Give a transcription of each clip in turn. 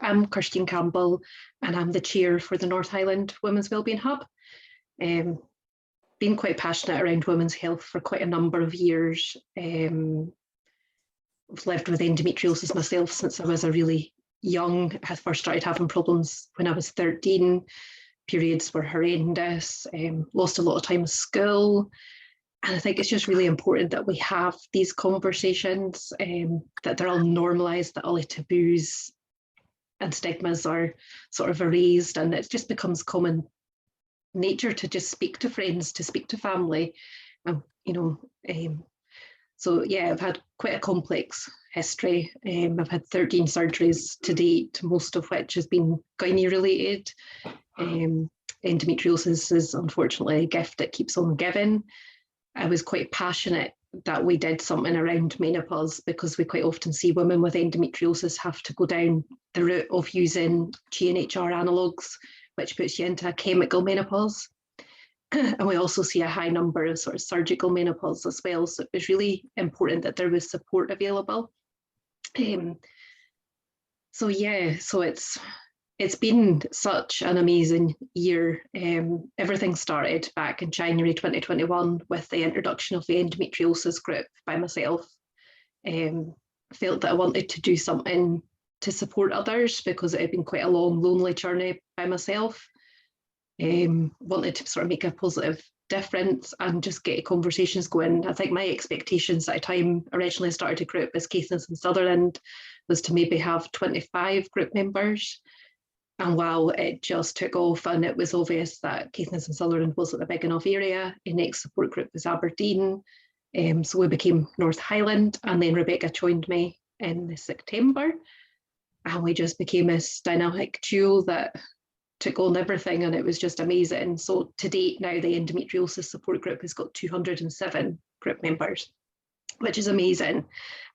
I'm Kirsteen Campbell, and I'm the chair for the North Highland Women's Wellbeing Hub. Been quite passionate around women's health for quite a number of years. I've lived with endometriosis myself since I was a really young. I first started having problems when I was 13. Periods were horrendous, lost a lot of time in school. And I think it's just really important that we have these conversations, that they're all normalised, that all the taboos and stigmas are sort of erased, and it just becomes common nature to just speak to friends, to speak to family. So yeah, I've had quite a complex history. I've had 13 surgeries to date, most of which has been gynae related. Endometriosis is unfortunately a gift that keeps on giving. I was quite passionate that we did something around menopause, because we quite often see women with endometriosis have to go down the route of using GnHR analogues, which puts you into a chemical menopause. And we also see a high number of sort of surgical menopause as well. So it was really important that there was support available. So it's been such an amazing year. Everything started back in January 2021 with the introduction of the endometriosis group by myself. Felt that I wanted to do something to support others, because it had been quite a long, lonely journey by myself. Wanted to sort of make a positive difference and just get conversations going. I think my expectations at the time originally started a group as Caithness and Sutherland was to maybe have 25 group members. And wow, it just took off, and it was obvious that Caithness and Sutherland wasn't a big enough area. The next support group was Aberdeen. So we became North Highland, and then Rebecca joined me in September. And we just became this dynamic duo that took on everything, and it was just amazing. So to date now, the endometriosis support group has got 207 group members, which is amazing.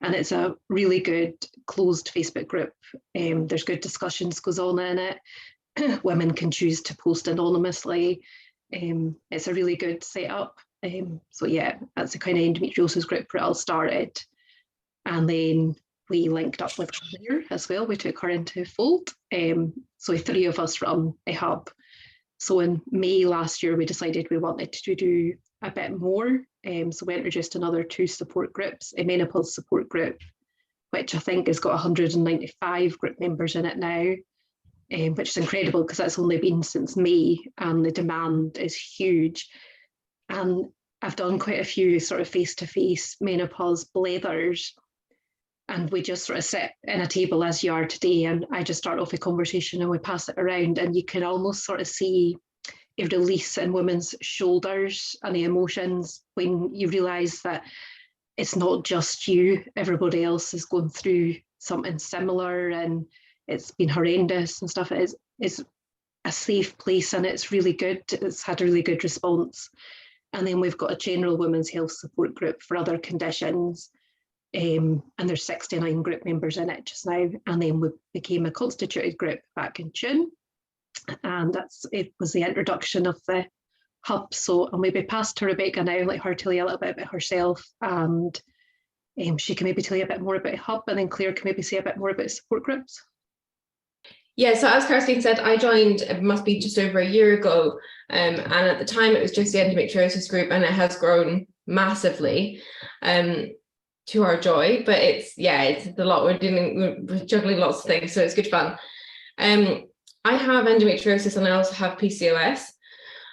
And it's a really good closed Facebook group. There's good discussions goes on in it. Women can choose to post anonymously. It's a really good setup. So yeah, that's the kind of endometriosis group where it all started. And then we linked up with Claire as well. We took her into fold. So 3 of us run a hub. So in May last year, we decided we wanted to do a bit more. So we introduced another 2 support groups, a menopause support group, which I think has got 195 group members in it now, which is incredible because that's only been since May, and the demand is huge. And I've done quite a few sort of face-to-face menopause blethers, and we just sort of sit in a table as you are today, and I just start off a conversation and we pass it around, and you can almost sort of see a release in women's shoulders and the emotions when you realise that it's not just you, everybody else is going through something similar, and it's been horrendous and stuff. It's a safe place, and it's really good. It's had a really good response. And then we've got a general women's health support group for other conditions. And there's 69 group members in it just now. And then we became a constituted group back in June. And it was the introduction of the hub. So I'll maybe pass to Rebecca now, let her tell you a little bit about herself, and she can maybe tell you a bit more about hub, and then Claire can maybe say a bit more about support groups. Yeah, so as Kirsteen said, I joined, it must be just over a year ago, and at the time it was just the endometriosis group, and it has grown massively, to our joy. But it's a lot. We're juggling lots of things, so it's good fun. I have endometriosis and I also have PCOS.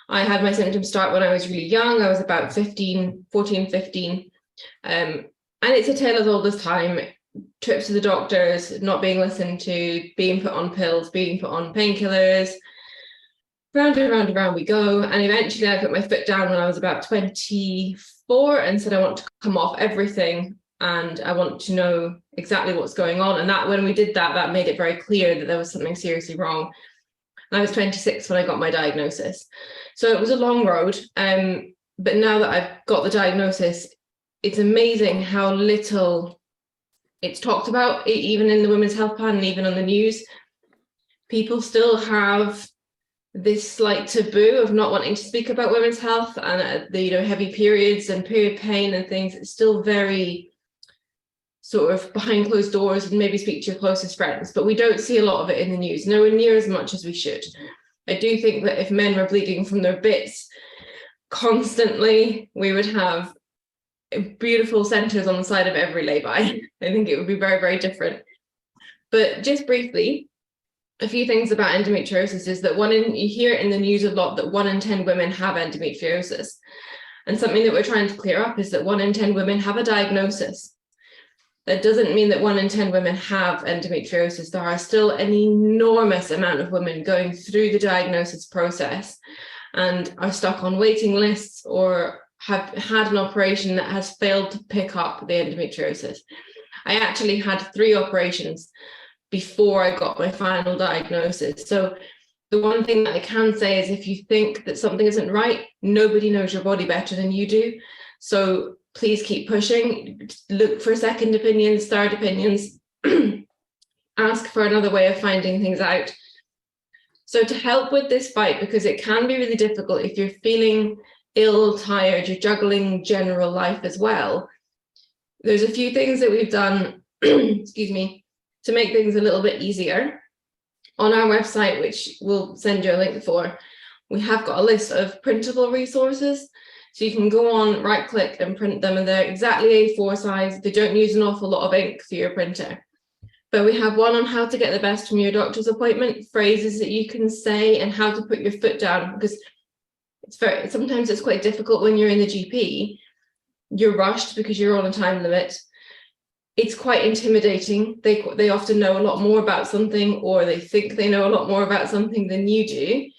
I had my symptoms start when I was really young. I was about 14, 15. And it's a tale as old as time. Trips to the doctors, not being listened to, being put on pills, being put on painkillers. Round and round and round we go. And eventually I put my foot down when I was about 24 and said I want to come off everything and I want to know exactly what's going on. And that when we did that, that made it very clear that there was something seriously wrong. And I was 26 when I got my diagnosis. So it was a long road. But now that I've got the diagnosis, it's amazing how little it's talked about, even in the Women's Health Plan and even on the news. People still have this slight taboo of not wanting to speak about women's health and the heavy periods and period pain and things. It's still very sort of behind closed doors and maybe speak to your closest friends, but we don't see a lot of it in the news, nowhere near as much as we should. I do think that if men were bleeding from their bits constantly, we would have beautiful centres on the side of every lay-by. I think it would be very, very different. But just briefly, a few things about endometriosis is that you hear in the news a lot that 1 in 10 women have endometriosis. And something that we're trying to clear up is that 1 in 10 women have a diagnosis. That doesn't mean that 1 in 10 women have endometriosis. There are still an enormous amount of women going through the diagnosis process and are stuck on waiting lists or have had an operation that has failed to pick up the endometriosis. I actually had 3 operations before I got my final diagnosis. So the one thing that I can say is if you think that something isn't right, nobody knows your body better than you do. So please keep pushing, look for second opinions, third opinions, ask for another way of finding things out. So to help with this fight, because it can be really difficult if you're feeling ill, tired, you're juggling general life as well, there's a few things that we've done, excuse me, to make things a little bit easier. On our website, which we'll send you a link for, we have got a list of printable resources. So you can go on, right click and print them, and they're exactly A4 size. They don't use an awful lot of ink for your printer. But we have one on how to get the best from your doctor's appointment, phrases that you can say and how to put your foot down, because sometimes it's quite difficult when you're in the GP. You're rushed because you're on a time limit. It's quite intimidating. They often know a lot more about something, or they think they know a lot more about something than you do.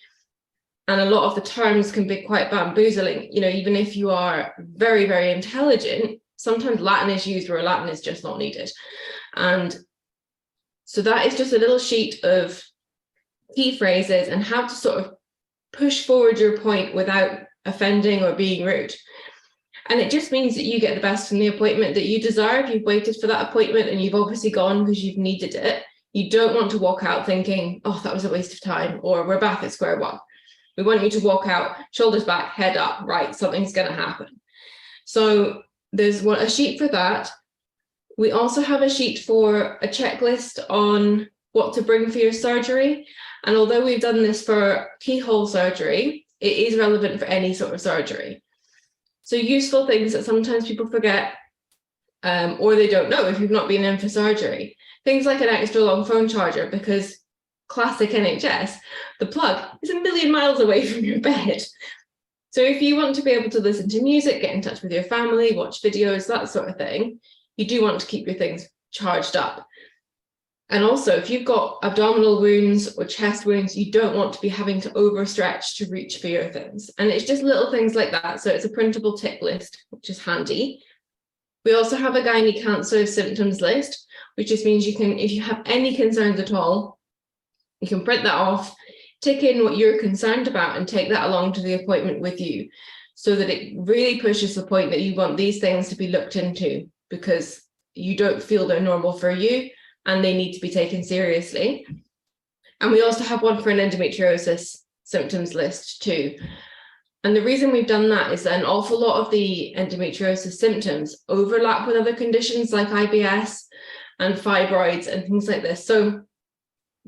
And a lot of the terms can be quite bamboozling. You know, even if you are very, very intelligent, sometimes Latin is used where Latin is just not needed. And so that is just a little sheet of key phrases and how to sort of push forward your point without offending or being rude. And it just means that you get the best from the appointment that you deserve. You've waited for that appointment and you've obviously gone because you've needed it. You don't want to walk out thinking, oh, that was a waste of time, or we're back at square one. We want you to walk out, shoulders back, head up, right, something's going to happen. So there's a sheet for that. We also have a sheet for a checklist on what to bring for your surgery. And although we've done this for keyhole surgery, it is relevant for any sort of surgery. So useful things that sometimes people forget, or they don't know if you've not been in for surgery. Things like an extra long phone charger, because classic NHS, the plug is 1,000,000 miles away from your bed. So if you want to be able to listen to music, get in touch with your family, watch videos, that sort of thing, you do want to keep your things charged up. And also, if you've got abdominal wounds or chest wounds, you don't want to be having to overstretch to reach for your things. And it's just little things like that. So it's a printable tick list, which is handy. We also have a gynae cancer symptoms list, which just means you can, if you have any concerns at all, you can print that off, tick in what you're concerned about and take that along to the appointment with you, so that it really pushes the point that you want these things to be looked into because you don't feel they're normal for you and they need to be taken seriously. And we also have one for an endometriosis symptoms list too. And the reason we've done that is that an awful lot of the endometriosis symptoms overlap with other conditions like IBS and fibroids and things like this. So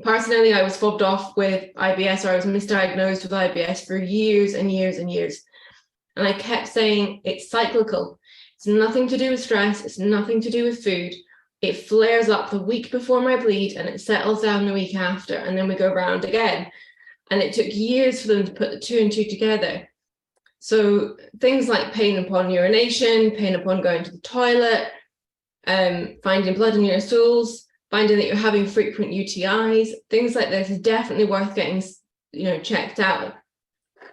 personally, I was fobbed off with IBS, or I was misdiagnosed with IBS for years and years and years. And I kept saying it's cyclical. It's nothing to do with stress. It's nothing to do with food. It flares up the week before my bleed and it settles down the week after, and then we go round again. And it took years for them to put the 2 and 2 together. So things like pain upon urination, pain upon going to the toilet, finding blood in your stools, finding that you're having frequent UTIs, things like this is definitely worth getting, checked out.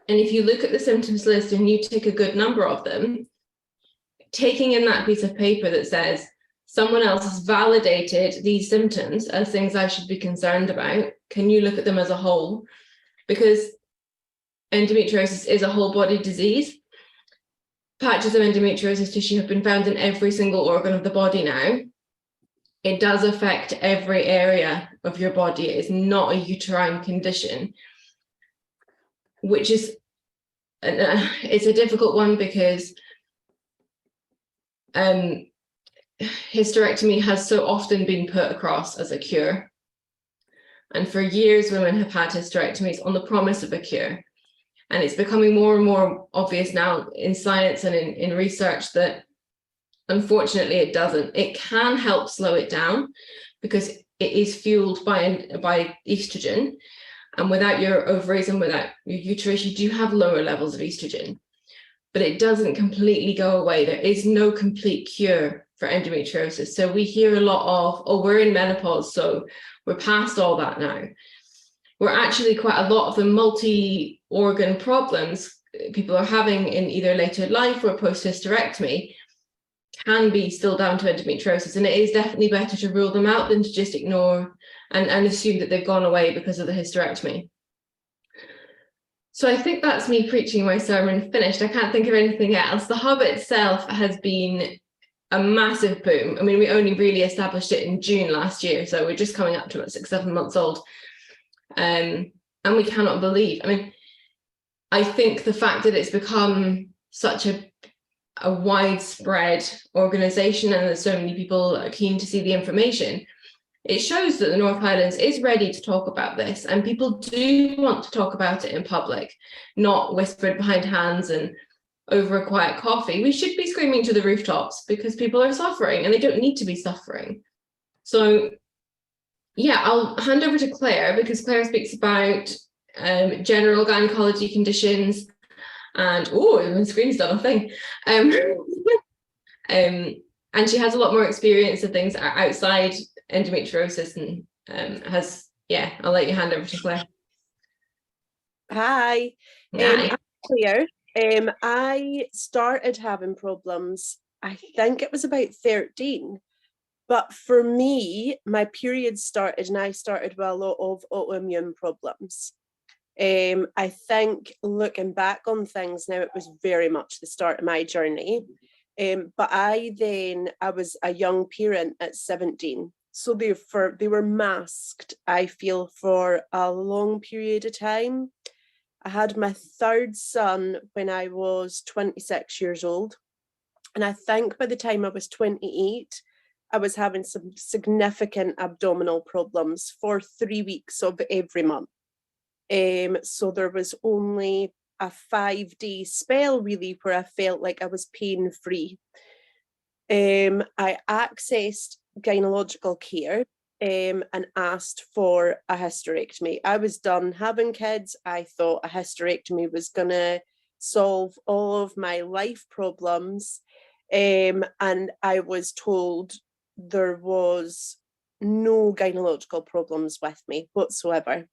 And if you look at the symptoms list and you take a good number of them, taking in that piece of paper that says someone else has validated these symptoms as things I should be concerned about, can you look at them as a whole? Because endometriosis is a whole body disease. Patches of endometriosis tissue have been found in every single organ of the body now. It does affect every area of your body. It is not a uterine condition, which is, it's a difficult one because hysterectomy has so often been put across as a cure. And for years, women have had hysterectomies on the promise of a cure. And it's becoming more and more obvious now in science and in research that unfortunately it doesn't. It can help slow it down because it is fueled by estrogen. And without your ovaries and without your uterus, you do have lower levels of estrogen. But it doesn't completely go away. There is no complete cure for endometriosis. So we hear a lot of, oh, we're in menopause, so we're past all that now. We're actually quite a lot of the multi-organ problems people are having in either later life or post-hysterectomy can be still down to endometriosis. And it is definitely better to rule them out than to just ignore and assume that they've gone away because of the hysterectomy. So I think that's me preaching my sermon finished. I can't think of anything else. The hub itself has been a massive boom. I mean, we only really established it in June last year, so we're just coming up to about 6-7 months old. And we cannot believe, I mean, I think the fact that it's become such a widespread organization and that so many people are keen to see the information, it shows that the North Highlands is ready to talk about this, and people do want to talk about it in public, not whispered behind hands and over a quiet coffee. We should be screaming to the rooftops because people are suffering and they don't need to be suffering. So yeah, I'll hand over to Claire because Claire speaks about general gynecology conditions and the screen's done a thing. And she has a lot more experience of things outside endometriosis and I'll let you hand over to Claire. Hi. Hi. I'm Claire. I started having problems, I think it was about 13. But for me, my period started and I started with a lot of autoimmune problems. I think looking back on things now, it was very much the start of my journey. But I was a young parent at 17. So they were masked, I feel, for a long period of time. I had my third son when I was 26 years old. And I think by the time I was 28, I was having some significant abdominal problems for 3 weeks of every month. So there was only a 5-day spell really where I felt like I was pain-free. I accessed gynecological care and asked for a hysterectomy. I was done having kids. I thought a hysterectomy was going to solve all of my life problems. And I was told there was no gynecological problems with me whatsoever.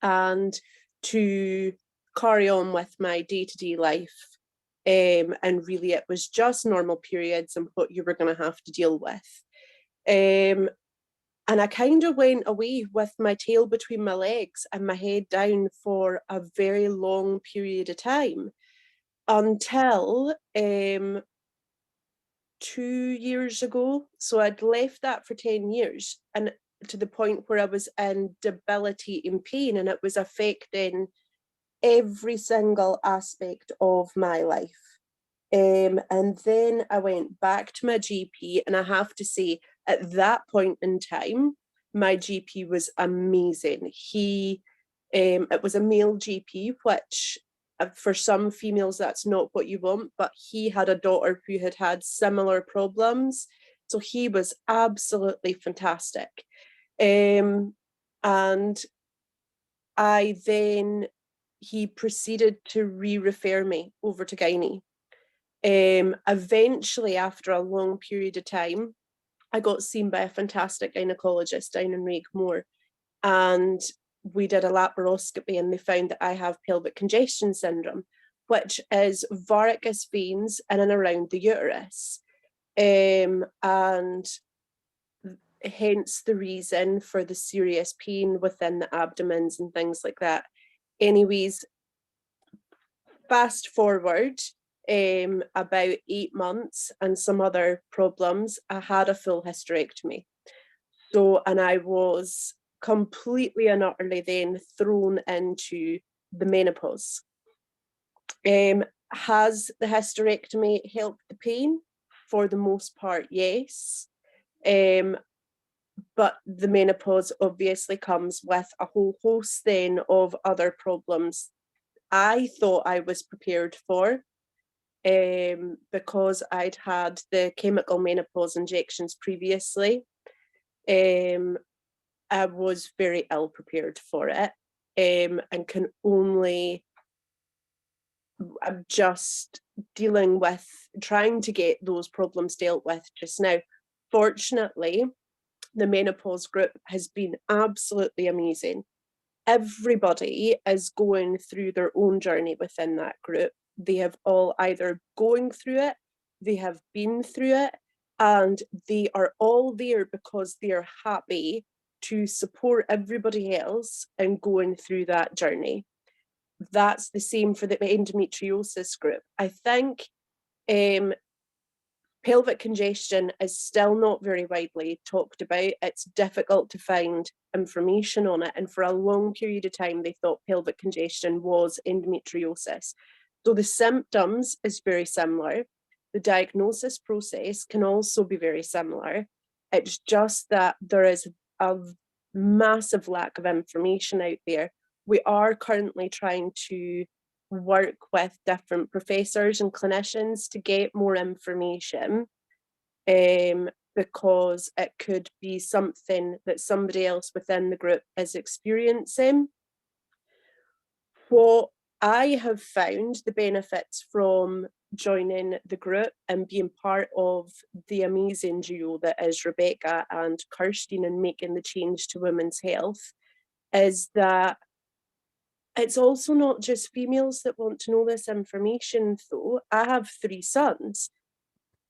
And to carry on with my day-to-day life. And really it was just normal periods and what you were going to have to deal with. And I kind of went away with my tail between my legs and my head down for a very long period of time until 2 years ago. So I'd left that for 10 years and to the point where I was in debilitating pain and it was affecting every single aspect of my life. And then I went back to my GP, and I have to say, at that point in time, my GP was amazing. It was a male GP, which for some females, that's not what you want, but he had a daughter who had had similar problems. So he was absolutely fantastic. And he proceeded to re-refer me over to gynae. Eventually, after a long period of time, I got seen by a fantastic gynecologist down in Raigmore, and we did a laparoscopy and they found that I have pelvic congestion syndrome, which is varicose veins in and around the uterus. And hence the reason for the serious pain within the abdomens and things like that. Anyways, fast forward about 8 months and some other problems, I had a full hysterectomy. And I was completely and utterly then thrown into the menopause. Has the hysterectomy helped the pain? for the most part, yes. But the menopause obviously comes with a whole host then of other problems I thought I was prepared for, because I'd had the chemical menopause injections previously. I was very ill prepared for it, and can only, I'm just dealing with trying to get those problems dealt with just now. Fortunately, the menopause group has been absolutely amazing. Everybody is going through their own journey within that group. They have all either going through it, they have been through it, and they are all there because they are happy to support everybody else in going through that journey. That's the same for the endometriosis group. I think pelvic congestion is still not very widely talked about. It's difficult to find information on it. And for a long period of time, they thought pelvic congestion was endometriosis. So the symptoms is very similar. The diagnosis process can also be very similar. It's just that there is a massive lack of information out there. We are currently trying to work with different professors and clinicians to get more information, because it could be something that somebody else within the group is experiencing. What I have found the benefits from joining the group and being part of the amazing duo that is Rebecca and Kirsteen and making the change to women's health is that it's also not just females that want to know this information, though. I have 3 sons.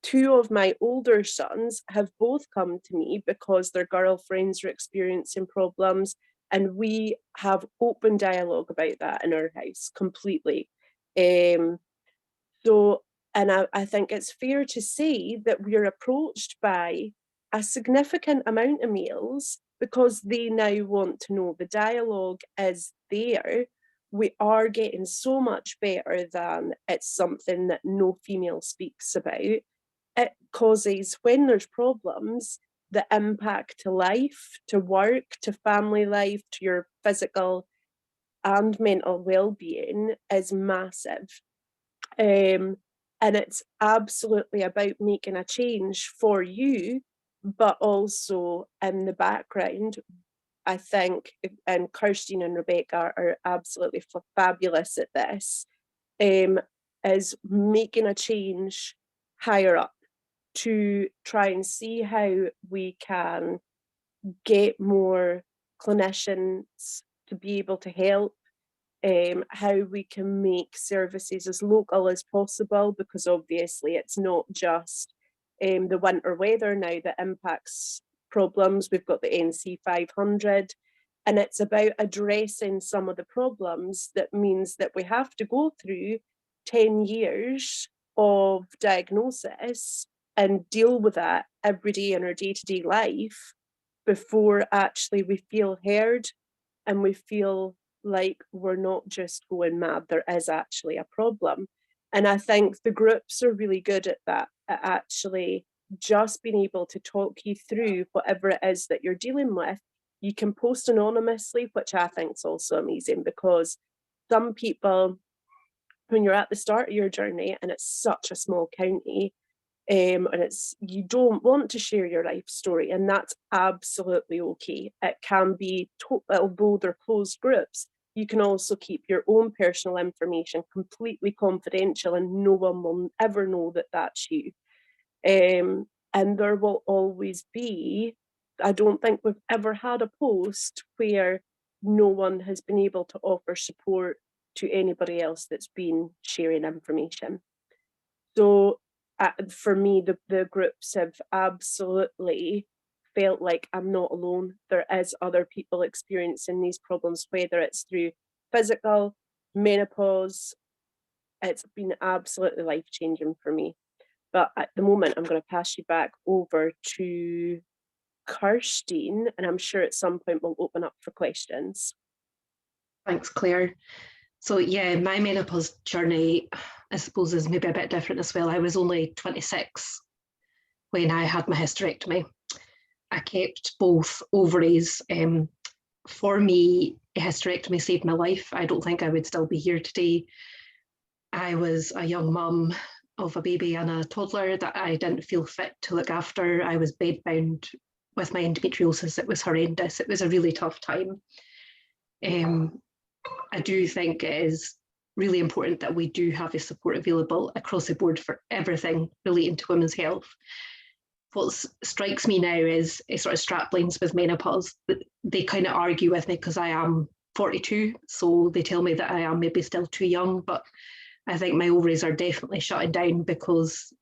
2 of my older sons have both come to me because their girlfriends are experiencing problems, and we have open dialogue about that in our house completely. I think it's fair to say that we're approached by a significant amount of males because they now want to know. The dialogue is there. We are getting so much better than it's something that no female speaks about. It causes, when there's problems, the impact to life, to work, to family life, to your physical and mental well-being is massive. And it's absolutely about making a change for you, but also in the background, I think, and Kirsteen and Rebecca are absolutely fabulous at this, is making a change higher up to try and see how we can get more clinicians to be able to help, how we can make services as local as possible, because obviously it's not just the winter weather now that impacts problems. We've got the NC 500, and it's about addressing some of the problems that means that we have to go through 10 years of diagnosis and deal with that every day in our day-to-day life before actually we feel heard and we feel like we're not just going mad, there is actually a problem. And I think the groups are really good at that, at actually just being able to talk you through whatever it is that you're dealing with. You can post anonymously, which I think is also amazing, because some people, when you're at the start of your journey and it's such a small county, and you don't want to share your life story, and that's absolutely okay. It can be, although they're closed groups, you can also keep your own personal information completely confidential and no one will ever know that that's you. And there will always be, I don't think we've ever had a post where no one has been able to offer support to anybody else that's been sharing information. So for me, the groups have absolutely felt like I'm not alone. There is other people experiencing these problems, whether it's through physical, menopause. It's been absolutely life-changing for me. But at the moment, I'm going to pass you back over to Kirsteen, and I'm sure at some point we'll open up for questions. Thanks, Claire. So yeah, my menopause journey, I suppose, is maybe a bit different as well. I was only 26 when I had my hysterectomy. I kept both ovaries. For me, a hysterectomy saved my life. I don't think I would still be here today. I was a young mum of a baby and a toddler that I didn't feel fit to look after. I was bedbound with my endometriosis. It was horrendous. It was a really tough time. I do think it is really important that we do have the support available across the board for everything relating to women's health. What strikes me now is a sort of straplines with menopause. They kind of argue with me because I am 42, so they tell me that I am maybe still too young, but I think my ovaries are definitely shutting down because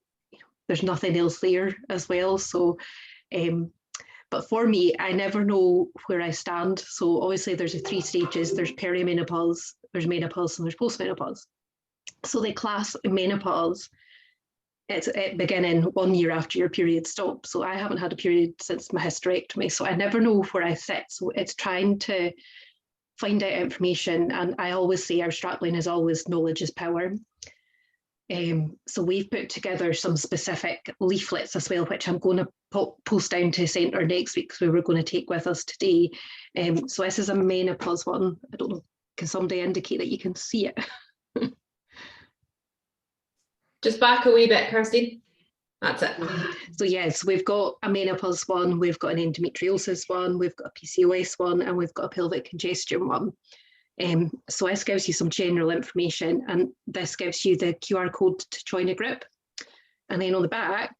there's nothing else there as well. So, but for me, I never know where I stand. So obviously there's 3 stages. There's perimenopause, there's menopause, and there's postmenopause. So they class menopause, it's at beginning 1 year after your period stops. So I haven't had a period since my hysterectomy. So I never know where I sit. So it's trying to find out information. And I always say our strapline is always knowledge is power. So we've put together some specific leaflets as well, which I'm going to post down to centre next week, so we're going to take with us today. So this is a menopause one. I don't know, can somebody indicate that you can see it? Just back a wee bit, Kirsteen. That's it. So yes, we've got a menopause one, we've got an endometriosis one, we've got a PCOS one, and we've got a pelvic congestion one. So this gives you some general information, and this gives you the QR code to join a group. And then on the back,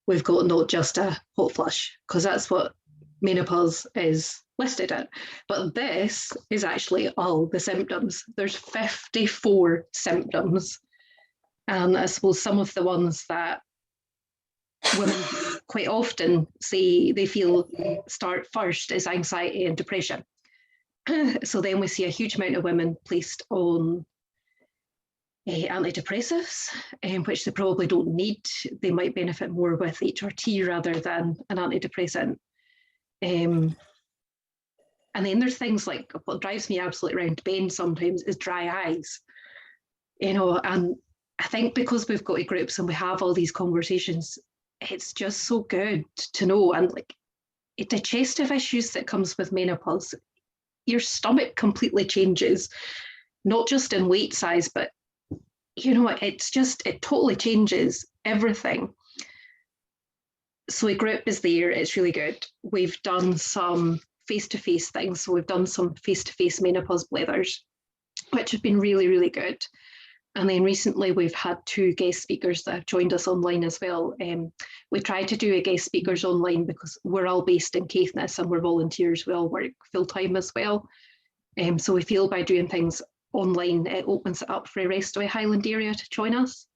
we've got not just a hot flush, because that's what menopause is listed at. But this is actually all the symptoms. There's 54 symptoms. And I suppose some of the ones that women quite often say they feel start first is anxiety and depression. So then we see a huge amount of women placed on antidepressants, which they probably don't need. They might benefit more with HRT rather than an antidepressant. And then there's things like what drives me absolutely round to bend sometimes is dry eyes. And I think because we've got to groups and we have all these conversations, it's just so good to know. And like digestive issues that comes with menopause, your stomach completely changes, not just in weight size, but it totally changes everything. So a group is there, it's really good. We've done some face-to-face things. So we've done some face-to-face menopause blethers, which have been really, really good. And then recently we've had 2 guest speakers that have joined us online as well. We try to do a guest speakers online because we're all based in Caithness and we're volunteers. We all work full-time as well. So we feel by doing things online, it opens it up for the rest of the Highland area to join us.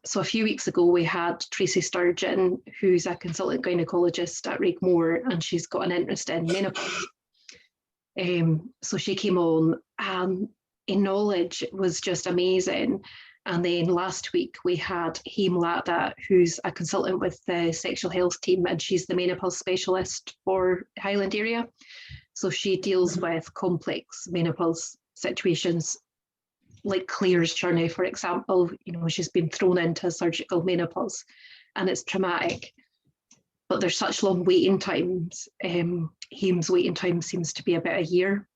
So a few weeks ago, we had Tracy Sturgeon, who's a consultant gynaecologist at Raigmore, and she's got an interest in menopause. So she came on and in knowledge was just amazing. And then last week we had Haim Lada, who's a consultant with the sexual health team, and she's the menopause specialist for Highland area. So she deals with complex menopause situations like Claire's journey, for example. She's been thrown into surgical menopause and it's traumatic, but there's such long waiting times. Haim's waiting time seems to be about a year.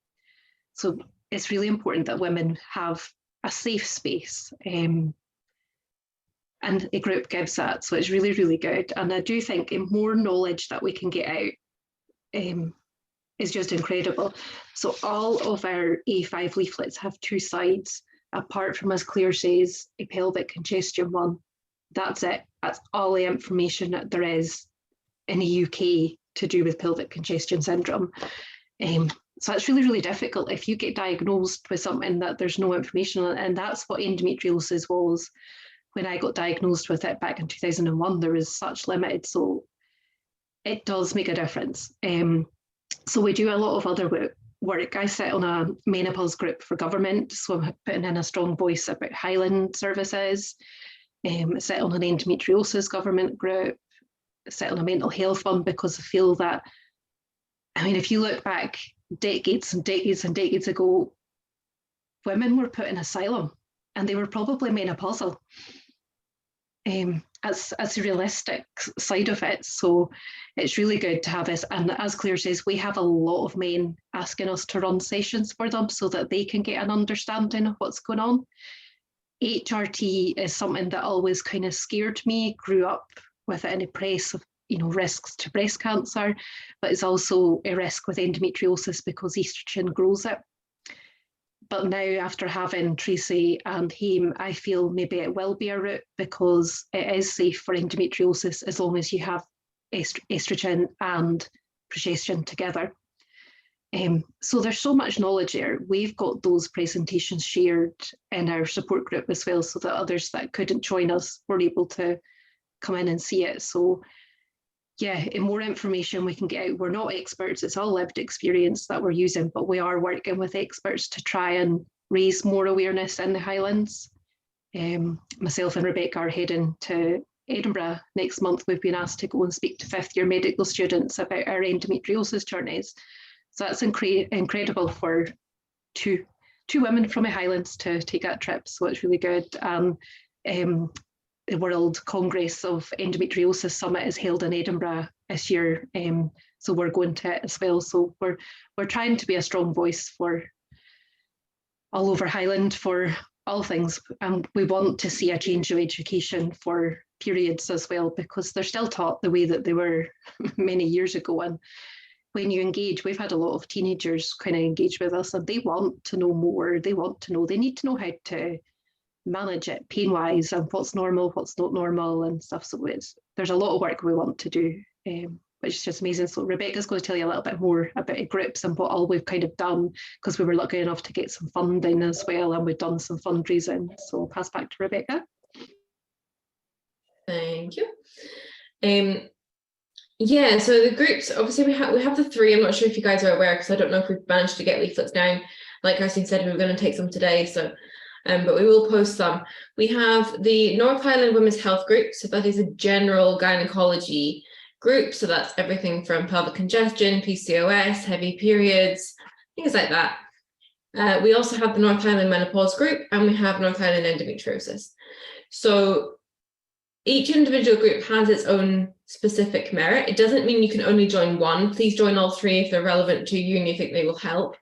So it's really important that women have a safe space, and a group gives that. So it's really, really good. And I do think more knowledge that we can get out is just incredible. So all of our A5 leaflets have 2 sides, apart from, as Claire says, a pelvic congestion one. That's it. That's all the information that there is in the UK to do with pelvic congestion syndrome. So it's really, really difficult if you get diagnosed with something that there's no information on, and that's what endometriosis was. When I got diagnosed with it back in 2001, there was such limited, so it does make a difference. So we do a lot of other work. I sit on a menopause group for government, so I'm putting in a strong voice about Highland services. I sit on an endometriosis government group. I sit on a mental health one because I feel that, if you look back decades and decades and decades ago, women were put in asylum and they were probably menopausal. That's a realistic side of it. So it's really good to have this. And as Claire says, we have a lot of men asking us to run sessions for them so that they can get an understanding of what's going on. HRT is something that always kind of scared me, grew up with it in the press of, risks to breast cancer, but it's also a risk with endometriosis because estrogen grows it. But now, after having Tracy and Haim, I feel maybe it will be a route because it is safe for endometriosis as long as you have estrogen and progesterone together. So there's so much knowledge there. We've got those presentations shared in our support group as well, so that others that couldn't join us were able to come in and see it. So yeah, more information we can get out. We're not experts, it's all lived experience that we're using, but we are working with experts to try and raise more awareness in the Highlands. Myself and Rebecca are heading to Edinburgh next month. We've been asked to go and speak to 5th-year medical students about our endometriosis journeys. So that's incredible for two women from the Highlands to take that trip. So it's really good. The World Congress of Endometriosis Summit is held in Edinburgh this year. So we're going to it as well. So we're trying to be a strong voice for all over Highland for all things. And we want to see a change of education for periods as well, because they're still taught the way that they were many years ago. And when you engage, we've had a lot of teenagers kind of engage with us and they want to know more. They need to know how to manage it pain-wise and what's normal, what's not normal and stuff. So there's a lot of work we want to do, which is just amazing. So Rebecca's going to tell you a little bit more about groups and what all we've kind of done, because we were lucky enough to get some funding as well, and we've done some fundraising. So I'll pass back to Rebecca. Thank you. Yeah, so the groups, obviously we have the 3. I'm not sure if you guys are aware, because I don't know if we've managed to get leaflets down. Like Kirsteen said, we were going to take some today, so but we will post some. We have the North Highland Women's Health Group, so that is a general gynecology group. So that's everything from pelvic congestion, PCOS, heavy periods, things like that. We also have the North Highland Menopause Group, and we have North Highland Endometriosis. So each individual group has its own specific merit. It doesn't mean you can only join one. Please join all 3 if they're relevant to you and you think they will help.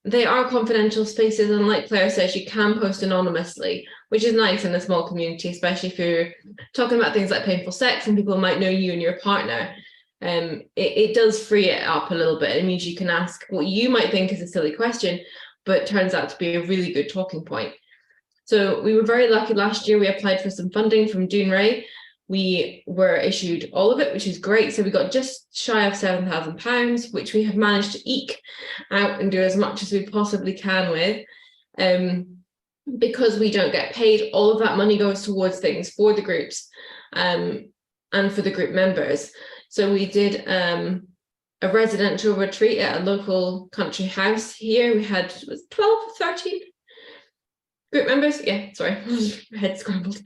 They are confidential spaces, and like Claire says, you can post anonymously, which is nice in a small community, especially if you're talking about things like painful sex and people might know you and your partner. It does free it up a little bit. It means you can ask what you might think is a silly question, but turns out to be a really good talking point. So we were very lucky last year. We applied for some funding from Doonray. We were issued all of it, which is great. So we got just shy of £7,000, which we have managed to eke out and do as much as we possibly can with. Because we don't get paid, all of that money goes towards things for the groups and for the group members. So we did a residential retreat at a local country house here. We had 12, 13 group members. Yeah, sorry, my head scrambled.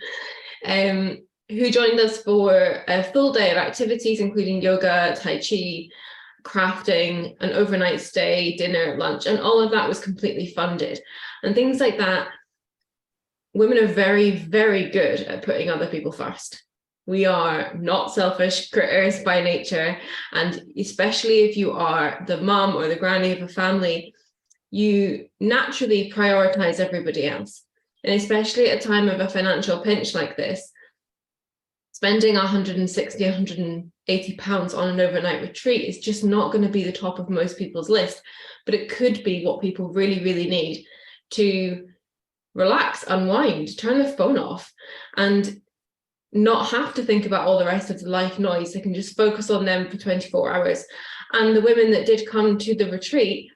Who joined us for a full day of activities, including yoga, tai chi, crafting, an overnight stay, dinner, lunch, and all of that was completely funded. And things like that, women are very, very good at putting other people first. We are not selfish critters by nature, and especially if you are the mum or the granny of a family, you naturally prioritize everybody else. And especially at a time of a financial pinch like this, spending £160, £180 on an overnight retreat is just not going to be the top of most people's list, but it could be what people really, really need to relax, unwind, turn the phone off, and not have to think about all the rest of the life noise. They can just focus on them for 24 hours. And the women that did come to the retreat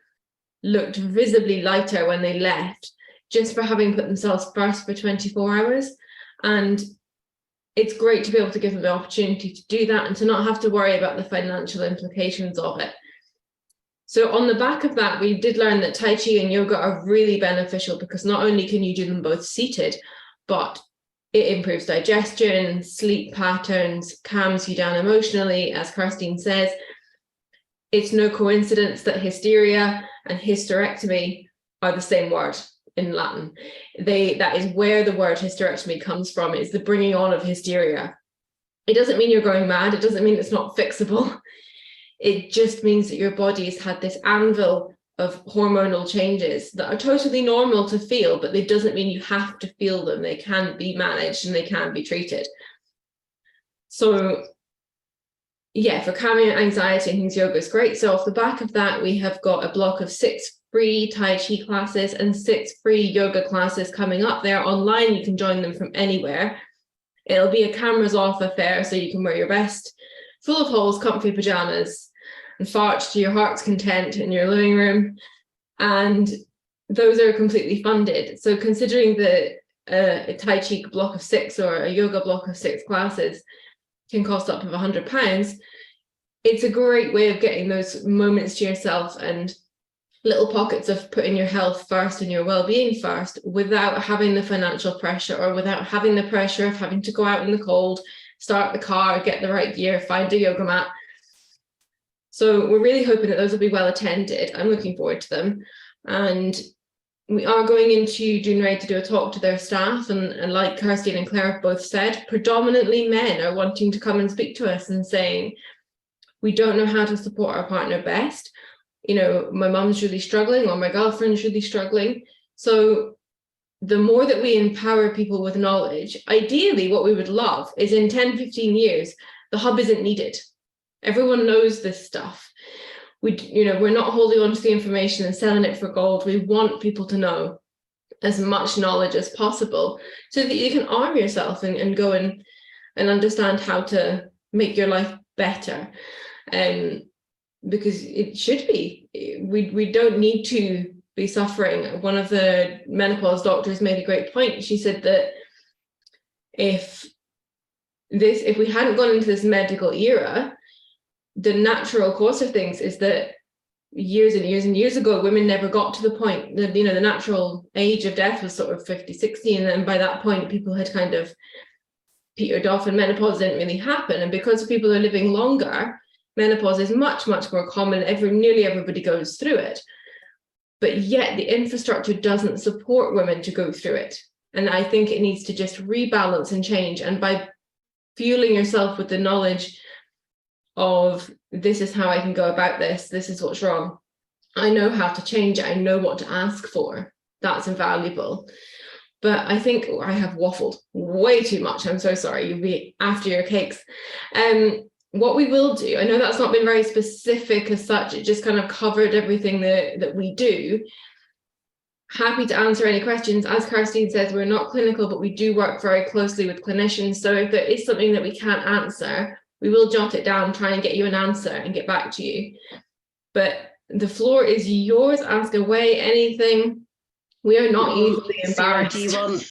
looked visibly lighter when they left, just for having put themselves first for 24 hours. And it's great to be able to give them the opportunity to do that and to not have to worry about the financial implications of it. So on the back of that, we did learn that Tai Chi and yoga are really beneficial, because not only can you do them both seated, but it improves digestion, sleep patterns, calms you down emotionally. As Kirsteen says, it's no coincidence that hysteria and hysterectomy are the same word. in Latin. That is where the word hysterectomy comes from. It's the bringing on of hysteria. It doesn't mean you're going mad. It doesn't mean it's not fixable. It just means that your body has had this anvil of hormonal changes that are totally normal to feel, but it doesn't mean you have to feel them. They can be managed and they can be treated. So yeah, for calming anxiety and things, yoga is great. So off the back of that, we have got a block of 6 free Tai Chi classes and 6 free yoga classes coming up. They're online. You can join them from anywhere. It'll be a cameras off affair, so you can wear your best, full of holes, comfy pajamas and fart to your heart's content in your living room. And those are completely funded. So considering that a Tai Chi block of 6 or a yoga block of 6 classes can cost up to £100, it's a great way of getting those moments to yourself and little pockets of putting your health first and your well-being first without having the financial pressure or without having the pressure of having to go out in the cold, start the car, get the right gear, find a yoga mat. So we're really hoping that those will be well attended. I'm looking forward to them. And we are going into June Raid to do a talk to their staff, and like Kirsteen and Claire have both said, predominantly men are wanting to come and speak to us and saying, we don't know how to support our partner best. You know, my mum's really struggling or my girlfriend's really struggling. So the more that we empower people with knowledge, ideally what we would love is in 10-15 years, the hub isn't needed. Everyone knows this stuff. We're not holding on to the information and selling it for gold. We want people to know as much knowledge as possible so that you can arm yourself and go and understand how to make your life better. Because it should be. We don't need to be suffering. One of the menopause doctors made a great point. She said that if we hadn't gone into this medical era, the natural course of things is that years and years and years ago, women never got to the point that, the natural age of death was sort of 50, 60. And then by that point, people had kind of petered off and menopause didn't really happen. And because people are living longer, menopause is much, much more common. Nearly everybody goes through it. But yet the infrastructure doesn't support women to go through it. And I think it needs to just rebalance and change. And by fueling yourself with the knowledge of this is how I can go about this is what's wrong, I know how to change it, I know what to ask for, that's invaluable. But I think I have waffled way too much. I'm so sorry. You'll be after your cakes. What we will do, I know that's not been very specific as such, it just kind of covered everything that we do. Happy to answer any questions. As Kirsteen says, we're not clinical, but we do work very closely with clinicians. So if there is something that we can't answer, we will jot it down, try and get you an answer and get back to you. But the floor is yours. Ask away anything. We are not easily embarrassed. Do you want